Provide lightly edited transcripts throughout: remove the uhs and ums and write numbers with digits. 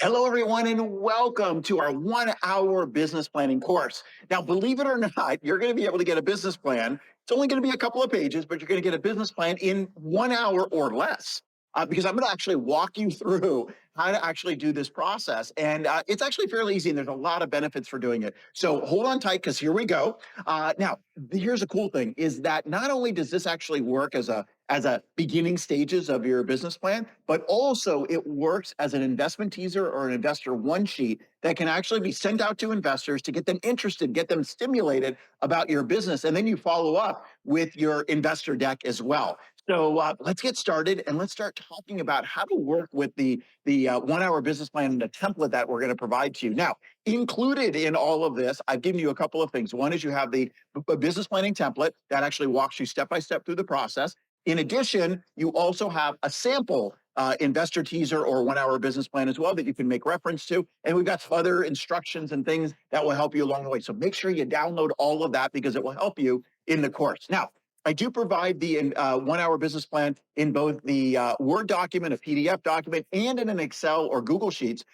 Hello, everyone, and welcome to our 1 hour business planning course. Now, believe it or not, you're going to be able to get a business plan. It's only going to be a couple of pages, but you're going to get a business plan in 1 hour or less. Because I'm going to actually walk you through how to actually do this process. And it's actually fairly easy, and there's a lot of benefits for doing it. So hold on tight, because here we go. Now, here's a cool thing is that not only does this actually work as a beginning stages of your business plan, but also it works as an investment teaser or an investor one sheet that can actually be sent out to investors to get them interested, get them stimulated about your business. And then you follow up with your investor deck as well. So let's get started and let's start talking about how to work with the 1 hour business plan and the template that we're going to provide to you. Now, included in all of this, I've given you a couple of things. One is you have the business planning template that actually walks you step by step through the process. In addition, you also have a sample investor teaser or 1 hour business plan as well that you can make reference to. And we've got some other instructions and things that will help you along the way. So make sure you download all of that because it will help you in the course. Now, I do provide the 1 hour business plan in both the Word document, a PDF document, and in an Excel or Google Sheets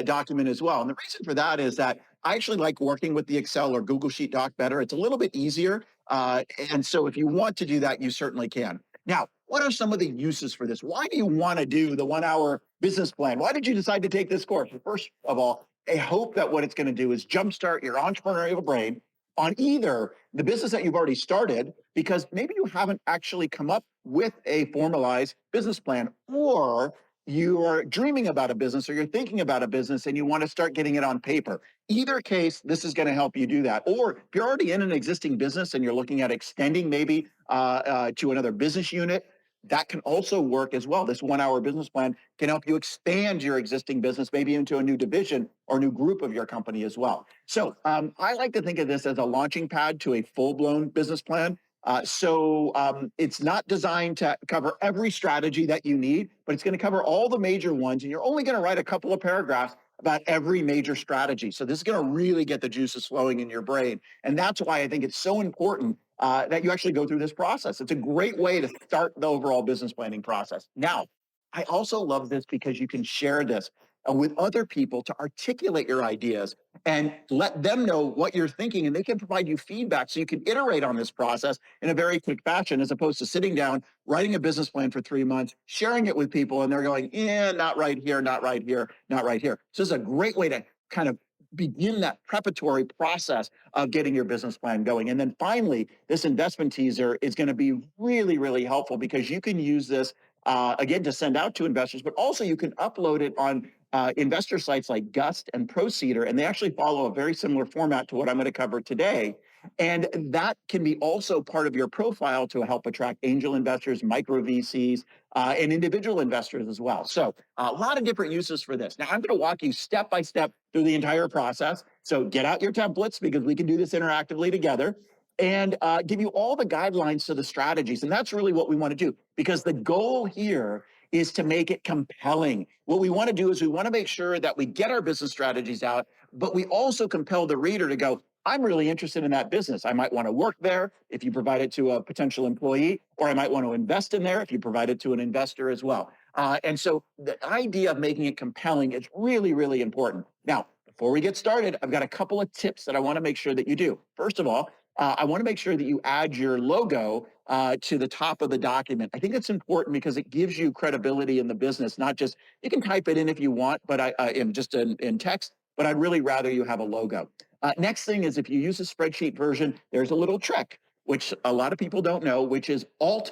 document as well. And the reason for that is that I actually like working with the Excel or Google Sheet doc better. It's a little bit easier. And so if you want to do that, you certainly can. Now, what are some of the uses for this? Why do you want to do the 1 hour business plan? Why did you decide to take this course? Well, first of all, I hope that what it's going to do is jumpstart your entrepreneurial brain on either the business that you've already started, because maybe you haven't actually come up with a formalized business plan, or you are dreaming about a business or you're thinking about a business and you want to start getting it on paper. Either case, this is going to help you do that. Or if you're already in an existing business and you're looking at extending maybe to another business unit, that can also work as well. This 1 hour business plan can help you expand your existing business, maybe into a new division or new group of your company as well. So I like to think of this as a launching pad to a full-blown business plan. It's not designed to cover every strategy that you need, but it's going to cover all the major ones. And you're only going to write a couple of paragraphs about every major strategy. So this is going to really get the juices flowing in your brain. And that's why I think it's so important that you actually go through this process. It's a great way to start the overall business planning process. Now, I also love this because you can share this with other people to articulate your ideas and let them know what you're thinking, and they can provide you feedback so you can iterate on this process in a very quick fashion, as opposed to sitting down, writing a business plan for 3 months, sharing it with people, and they're going, yeah, not right here, not right here, not right here. So this is a great way to kind of begin that preparatory process of getting your business plan going. And then finally, this investment teaser is going to be really, really helpful because you can use this again to send out to investors, but also you can upload it on investor sites like Gust and Procedure, and they actually follow a very similar format to what I'm going to cover today. And that can be also part of your profile to help attract angel investors, micro VCs, and individual investors as well. So a lot of different uses for this. Now, I'm going to walk you step by step through the entire process. So get out your templates because we can do this interactively together, and give you all the guidelines to the strategies. And that's really what we want to do, because the goal here is to make it compelling. What we want to do is we want to make sure that we get our business strategies out, but we also compel the reader to go, I'm really interested in that business. I might want to work there if you provide it to a potential employee, or I might want to invest in there if you provide it to an investor as well. And so the idea of making it compelling is really, really important. Now, before we get started, I've got a couple of tips that I want to make sure that you do. First of all, I want to make sure that you add your logo to the top of the document. I think it's important because it gives you credibility in the business. Not just, you can type it in if you want, but in text. But I'd really rather you have a logo. Next thing is, if you use a spreadsheet version, there's a little trick which a lot of people don't know, which is Alt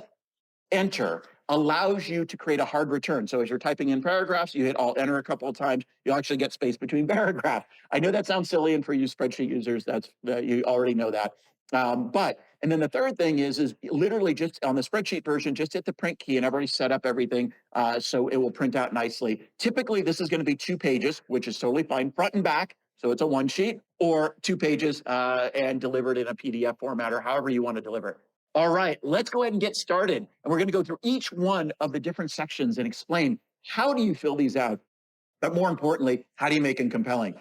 Enter allows you to create a hard return. So as you're typing in paragraphs, you hit Alt Enter a couple of times, you'll actually get space between paragraphs. I know that sounds silly, and for you spreadsheet users, that's you already know that. And then the third thing is literally just on the spreadsheet version, just hit the print key, and I've already set up everything so it will print out nicely. Typically, this is going to be 2 pages, which is totally fine, front and back. So it's a one sheet, or 2 pages and delivered in a PDF format, or however you want to deliver it. All right, let's go ahead and get started. And we're going to go through each one of the different sections and explain, how do you fill these out? But more importantly, how do you make them compelling?